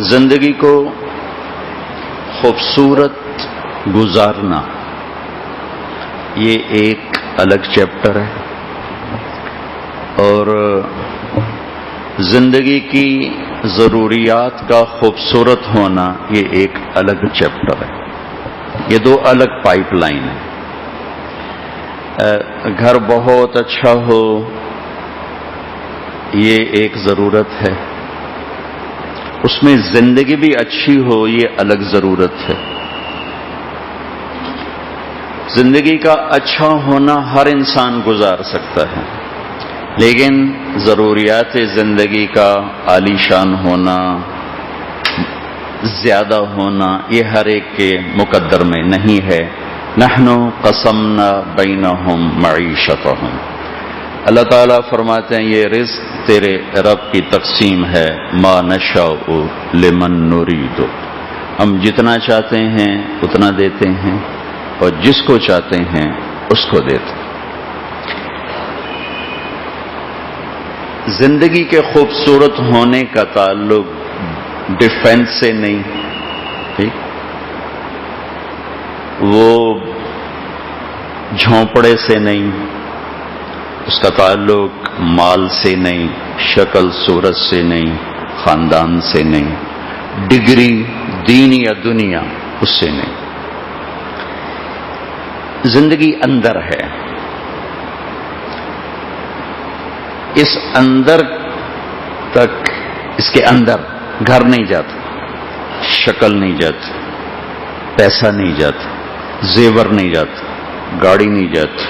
زندگی کو خوبصورت گزارنا یہ ایک الگ چیپٹر ہے، اور زندگی کی ضروریات کا خوبصورت ہونا یہ ایک الگ چیپٹر ہے۔ یہ دو الگ پائپ لائن ہیں۔ گھر بہت اچھا ہو یہ ایک ضرورت ہے، اس میں زندگی بھی اچھی ہو یہ الگ ضرورت ہے۔ زندگی کا اچھا ہونا ہر انسان گزار سکتا ہے، لیکن ضروریات زندگی کا عالی شان ہونا، زیادہ ہونا یہ ہر ایک کے مقدر میں نہیں ہے۔ نحن قسمنا بینہم معیشتہم، اللہ تعالیٰ فرماتے ہیں یہ رزق تیرے رب کی تقسیم ہے، ما نشاء لمن نرید، ہم جتنا چاہتے ہیں اتنا دیتے ہیں اور جس کو چاہتے ہیں اس کو دیتے ہیں۔ زندگی کے خوبصورت ہونے کا تعلق ڈیفینس سے نہیں، ٹھیک، وہ جھونپڑے سے نہیں، اس کا تعلق مال سے نہیں، شکل صورت سے نہیں، خاندان سے نہیں، ڈگری دین یا دنیا اس سے نہیں۔ زندگی اندر ہے، اس اندر تک، اس کے اندر گھر نہیں جاتا، شکل نہیں جاتی، پیسہ نہیں جاتا، زیور نہیں جاتا، گاڑی نہیں جاتی،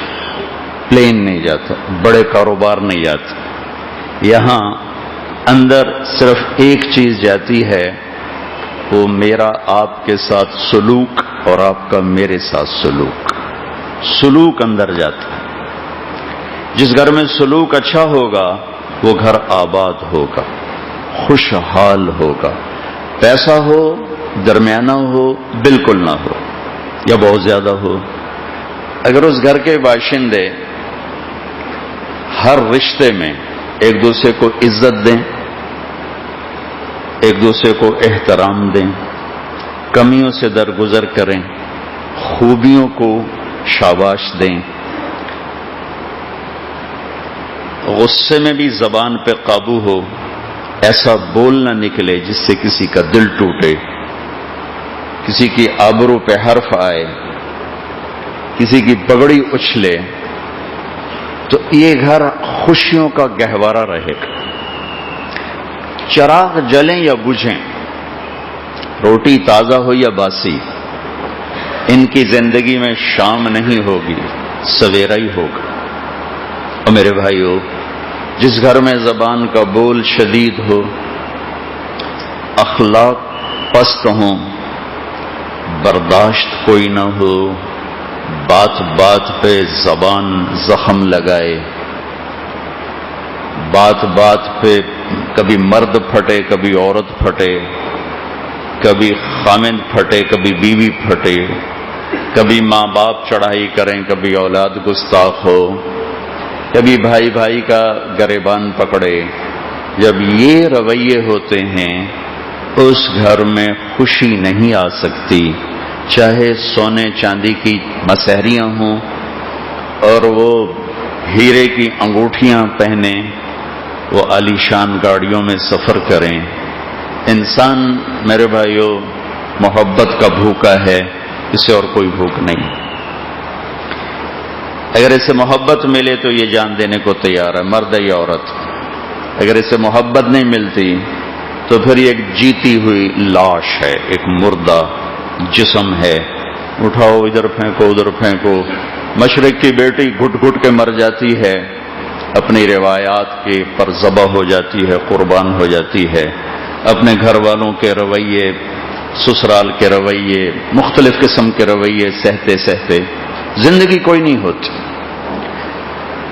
پلین نہیں جاتا، بڑے کاروبار نہیں جاتے۔ یہاں اندر صرف ایک چیز جاتی ہے، وہ میرا آپ کے ساتھ سلوک اور آپ کا میرے ساتھ سلوک۔ سلوک اندر جاتا ہے۔ جس گھر میں سلوک اچھا ہوگا وہ گھر آباد ہوگا، خوشحال ہوگا۔ پیسہ ہو، درمیانہ ہو، بالکل نہ ہو یا بہت زیادہ ہو، اگر اس گھر کے باشندے ہر رشتے میں ایک دوسرے کو عزت دیں، ایک دوسرے کو احترام دیں، کمیوں سے درگزر کریں، خوبیوں کو شاباش دیں، غصے میں بھی زبان پہ قابو ہو، ایسا بول نہ نکلے جس سے کسی کا دل ٹوٹے، کسی کی آبرو پہ حرف آئے، کسی کی پگڑی اچھلے، تو یہ گھر خوشیوں کا گہوارہ رہے گا۔ چراغ جلیں یا بجھیں، روٹی تازہ ہو یا باسی، ان کی زندگی میں شام نہیں ہوگی، سویرا ہی ہوگا۔ اور میرے بھائیو، جس گھر میں زبان کا بول شدید ہو، اخلاق پست ہوں، برداشت کوئی نہ ہو، بات بات پہ زبان زخم لگائے، بات بات پہ کبھی مرد پھٹے، کبھی عورت پھٹے، کبھی خامند پھٹے، کبھی بیوی پھٹے، کبھی ماں باپ چڑھائی کریں، کبھی اولاد گستاخ ہو، کبھی بھائی بھائی کا گریبان پکڑے۔ جب یہ رویے ہوتے ہیں اس گھر میں خوشی نہیں آ سکتی، چاہے سونے چاندی کی مسہریاں ہوں اور وہ ہیرے کی انگوٹھیاں پہنیں، وہ عالی شان گاڑیوں میں سفر کریں۔ انسان میرے بھائیو محبت کا بھوکا ہے، اسے اور کوئی بھوک نہیں۔ اگر اسے محبت ملے تو یہ جان دینے کو تیار ہے، مرد یا عورت۔ اگر اسے محبت نہیں ملتی تو پھر یہ ایک جیتی ہوئی لاش ہے، ایک مردہ جسم ہے، اٹھاؤ ادھر پھینکو ادھر پھینکو۔ مشرق کی بیٹی گھٹ گھٹ کے مر جاتی ہے، اپنی روایات کے پر ذبح ہو جاتی ہے، قربان ہو جاتی ہے، اپنے گھر والوں کے رویے، سسرال کے رویے، مختلف قسم کے رویے سہتے سہتے زندگی کوئی نہیں ہوتی۔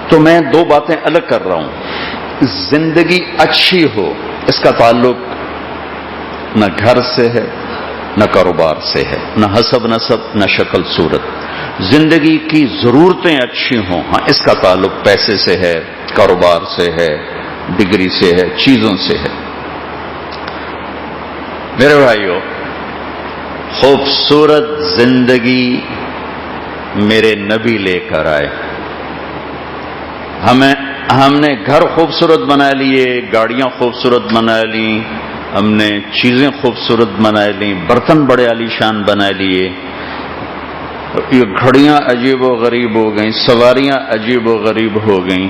تو میں دو باتیں الگ کر رہا ہوں۔ زندگی اچھی ہو، اس کا تعلق نہ گھر سے ہے، نہ کاروبار سے ہے، نہ حسب نسب، نہ شکل صورت۔ زندگی کی ضرورتیں اچھی ہوں، ہاں اس کا تعلق پیسے سے ہے، کاروبار سے ہے، ڈگری سے ہے، چیزوں سے ہے۔ میرے بھائیو، خوبصورت زندگی میرے نبی لے کر آئے. ہم نے گھر خوبصورت بنا لیے، گاڑیاں خوبصورت بنا لی، ہم نے چیزیں خوبصورت بنا لی، برتن بڑے عالیشان بنا لیے، یہ گھڑیاں عجیب و غریب ہو گئیں، سواریاں عجیب و غریب ہو گئیں،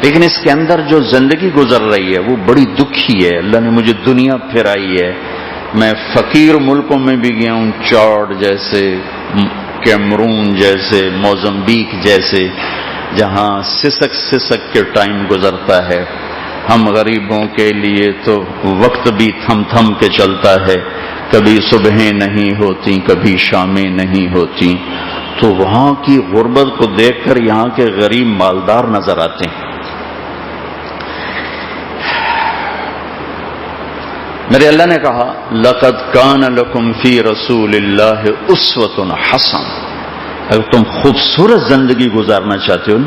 لیکن اس کے اندر جو زندگی گزر رہی ہے وہ بڑی دکھی ہے. اللہ نے مجھے دنیا پھرائی ہے، میں فقیر ملکوں میں بھی گیا ہوں، چاڈ جیسے، کیمرون جیسے، موزمبیق جیسے، جہاں سسک کے ٹائم گزرتا ہے. ہم غریبوں کے لیے تو وقت بھی تھم تھم کے چلتا ہے، کبھی صبحیں نہیں ہوتی، کبھی شامیں نہیں ہوتی. تو وہاں کی غربت کو دیکھ کر یہاں کے غریب مالدار نظر آتے ہیں. میرے اللہ نے کہا لَقَدْ كَانَ لَكُمْ فِي رَسُولِ اللَّهِ أُسْوَةٌ حَسَنَةٌ. اگر تم خوبصورت زندگی گزارنا چاہتے ہو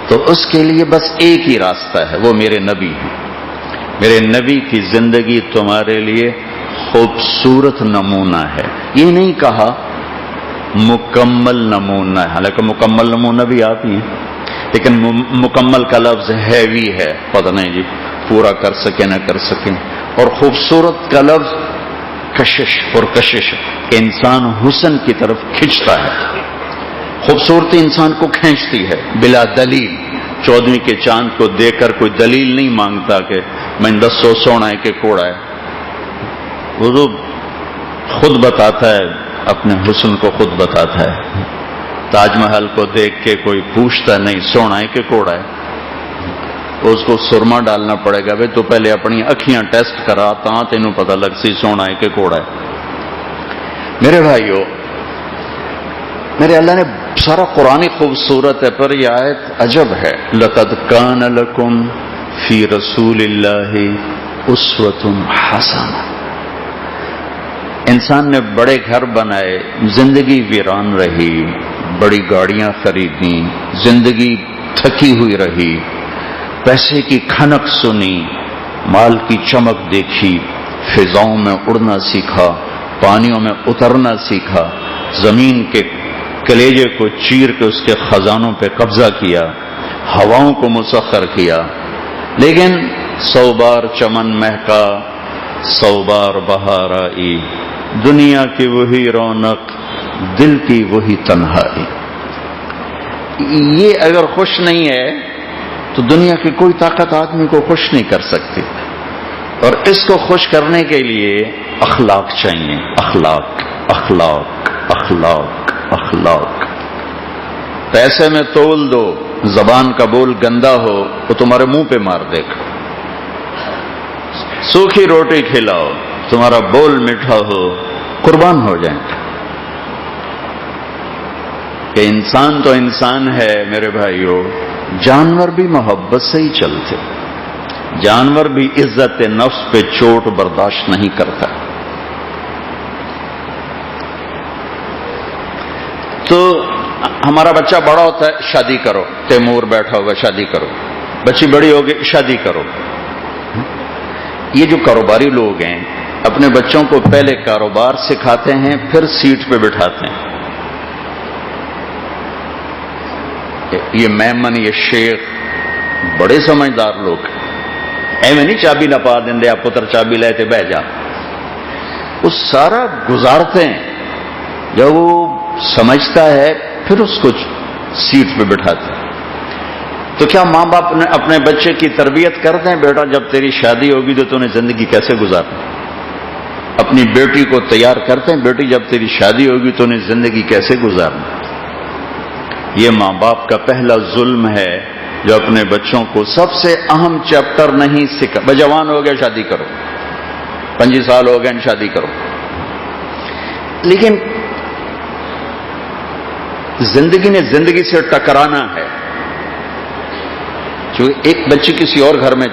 تو اس کے لیے بس ایک ہی راستہ ہے، وہ میرے نبی ہیں. میرے نبی کی زندگی تمہارے لیے خوبصورت نمونہ ہے. یہ نہیں کہا مکمل نمونہ ہے، حالانکہ مکمل نمونہ بھی آپ ہی ہیں، لیکن مکمل کا لفظ ہیوی ہے، پتہ نہیں جی پورا کر سکیں نہ کر سکیں. اور خوبصورت کا لفظ کشش اور کشش، انسان حسن کی طرف کھنچتا ہے. خوبصورتی انسان کو کھینچتی ہے بلا دلیل. 14ویں کے چاند کو دیکھ کر کوئی دلیل نہیں مانگتا کہ میں دسو سونا ہے کہ کوڑا ہے. وہ تو خود بتاتا ہے، اپنے حسن کو خود بتاتا ہے. تاج محل کو دیکھ کے کوئی پوچھتا نہیں سونا ہے کہ کوڑا ہے. اس کو سرما ڈالنا پڑے گا، بھائی تو پہلے اپنی اکھیاں ٹیسٹ کرا تاں تینوں پتہ لگ سی سونا ہے کہ کوڑا ہے. میرے بھائیو، میرے اللہ نے سارا قرآن خوبصورت ہے، پر یہ آیت عجب ہے. لَقَدْ كَانَ لَكُمْ فِي رَسُولِ اللَّهِ أُسْوَةٌ حَسَنَةٌ. انسان نے بڑے گھر بنائے، زندگی ویران رہی، بڑی گاڑیاں خریدی، زندگی تھکی ہوئی رہی، پیسے کی کھنک سنی، مال کی چمک دیکھی، فضاؤں میں اڑنا سیکھا، پانیوں میں اترنا سیکھا، زمین کے کلیجے کو چیر کے اس کے خزانوں پہ قبضہ کیا، ہواؤں کو مسخر کیا. لیکن 100 بار چمن مہکا، 100 بار بہار آئی، دنیا کی وہی رونق، دل کی وہی تنہائی. یہ اگر خوش نہیں ہے تو دنیا کی کوئی طاقت آدمی کو خوش نہیں کر سکتی. اور اس کو خوش کرنے کے لیے اخلاق چاہیے. اخلاق اخلاق اخلاق اخلاق. پیسے میں تول دو، زبان کا بول گندا ہو تو تمہارے منہ پہ مار دے گا. سوکھی روٹی کھلاؤ، تمہارا بول میٹھا ہو، قربان ہو جائیں. کہ انسان تو انسان ہے میرے بھائیو. جانور بھی محبت سے ہی چلتے، جانور بھی عزت نفس پہ چوٹ برداشت نہیں کرتا. تو ہمارا بچہ بڑا ہوتا ہے، شادی کرو. تیمور بیٹھا ہوگا، شادی کرو. بچی بڑی ہوگی، شادی کرو. یہ جو کاروباری لوگ ہیں اپنے بچوں کو پہلے کاروبار سکھاتے ہیں، پھر سیٹ پہ بٹھاتے ہیں. یہ میمن، یہ شیخ بڑے سمجھدار لوگ ہیں. ایویں نہیں چابی نہ پا دیں دے، آپ پتر چابی لے تے بہ جا. وہ سارا گزارتے ہیں، جب وہ سمجھتا ہے پھر اس کو سیٹ پہ بٹھاتے ہیں. تو کیا ماں باپ نے اپنے بچے کی تربیت کرتے ہیں؟ بیٹا جب تیری شادی ہوگی تو نے زندگی کیسے گزارنا. اپنی بیٹی کو تیار کرتے ہیں، بیٹی جب تیری شادی ہوگی تو نے زندگی کیسے گزارنا. یہ ماں باپ کا پہلا ظلم ہے جو اپنے بچوں کو سب سے اہم چیپٹر نہیں سکھا. جوان ہو گیا شادی کرو، 25 سال ہو گئے شادی کرو. لیکن زندگی نے زندگی سے ٹکرانا ہے. جو ایک بچی کسی اور گھر میں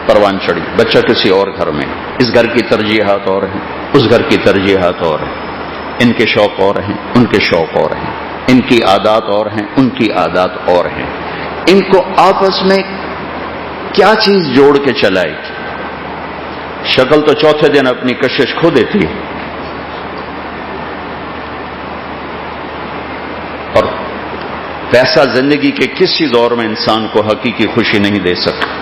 پروان چڑھی، بچہ کسی اور گھر میں، اس گھر کی ترجیحات اور ہیں، اس گھر کی ترجیحات اور ہیں، ان کے شوق اور ہیں، ان کے شوق اور ہیں، ان کی عادات اور ہیں، ان کی عادات اور ہیں. ان کو آپس میں کیا چیز جوڑ کے چلائے گی؟ شکل تو چوتھے دن اپنی کشش کھو دیتی ہے، اور پیسہ زندگی کے کسی دور میں انسان کو حقیقی خوشی نہیں دے سکتا۔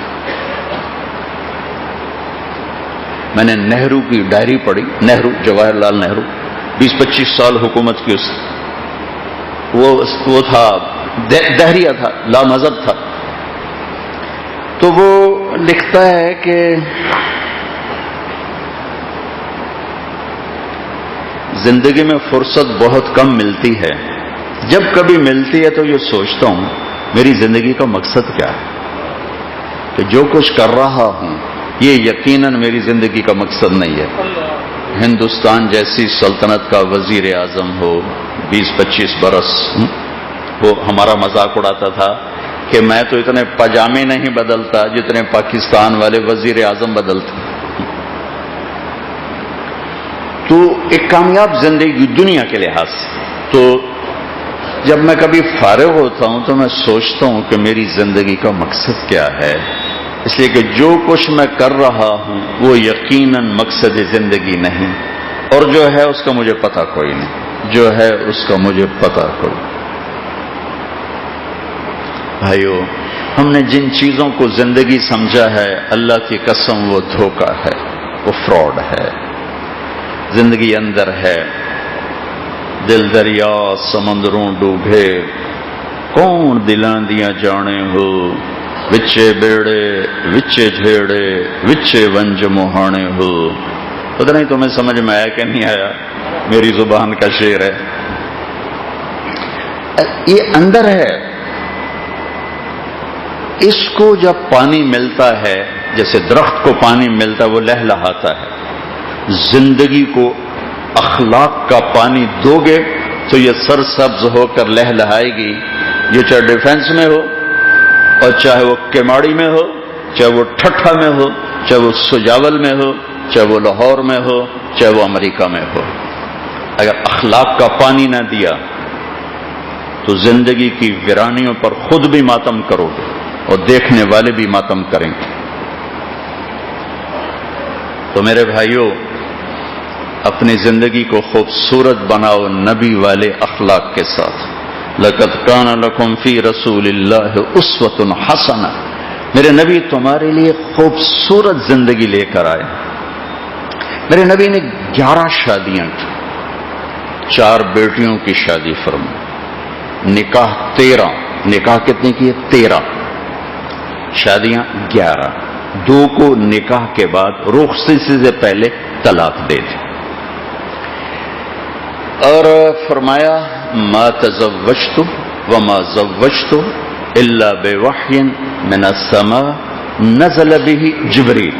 میں نے نہرو کی ڈائری پڑھی، نہرو، جواہر لال نہرو، 20-25 سال حکومت کی، وہ تھا دہریہ تھا، لا مذہب تھا، تو وہ لکھتا ہے کہ زندگی میں فرصت بہت کم ملتی ہے، جب کبھی ملتی ہے تو یہ سوچتا ہوں میری زندگی کا مقصد کیا ہے، کہ جو کچھ کر رہا ہوں یہ یقیناً میری زندگی کا مقصد نہیں ہے۔ ہندوستان جیسی سلطنت کا وزیر اعظم ہو 20-25 برس، وہ ہمارا مذاق اڑاتا تھا کہ میں تو اتنے پاجامے نہیں بدلتا جتنے پاکستان والے وزیر اعظم بدلتے۔ تو ایک کامیاب زندگی دنیا کے لحاظ سے، تو جب میں کبھی فارغ ہوتا ہوں تو میں سوچتا ہوں کہ میری زندگی کا مقصد کیا ہے، اس لیے کہ جو کچھ میں کر رہا ہوں وہ یقیناً مقصد زندگی نہیں، اور جو ہے اس کا مجھے پتہ کوئی نہیں، جو ہے اس کا مجھے پتہ کوئی۔ بھائیو، ہم نے جن چیزوں کو زندگی سمجھا ہے اللہ کی قسم وہ دھوکہ ہے، وہ فراڈ ہے۔ زندگی اندر ہے، دل دریا سمندروں ڈوبے، کون دلاں دیاں جانے ہو، وچے بیڑے وچے جھیڑے وچے ونج مہانے ہو۔ پتہ نہیں تمہیں سمجھ میں آیا کہ نہیں آیا، میری زبان کا شعر ہے، یہ اندر ہے۔ اس کو جب پانی ملتا ہے، جیسے درخت کو پانی ملتا ہے وہ لہلہاتا ہے، زندگی کو اخلاق کا پانی دو گے تو یہ سرسبز ہو کر لہلہائے گی، یہ چاہے ڈیفنس میں ہو، اور چاہے وہ کیماڑی میں ہو، چاہے وہ ٹھٹھا میں ہو، چاہے وہ سجاول میں ہو، چاہے وہ لاہور میں ہو، چاہے وہ امریکہ میں ہو۔ اگر اخلاق کا پانی نہ دیا تو زندگی کی ویرانیوں پر خود بھی ماتم کرو گے اور دیکھنے والے بھی ماتم کریں گے۔ تو میرے بھائیوں، اپنی زندگی کو خوبصورت بناؤ نبی والے اخلاق کے ساتھ۔ لَقَدْ كَانَ لَكُمْ فِي رَسُولِ اللَّهِ أُسْوَةٌ حَسَنَةٌ، میرے نبی تمہارے لیے خوبصورت زندگی لے کر آئے۔ میرے نبی نے 11 شادیاں کی، 4 بیٹیوں کی شادی فرمائی، نکاح 13، نکاح کتنے کیے؟ 13، شادیاں 11، 2 کو نکاح کے بعد رخصتی سے پہلے طلاق دے دی، اور فرمایا ما تزوجت وما زوجت الا بوحی من السماء نزل به جبریل۔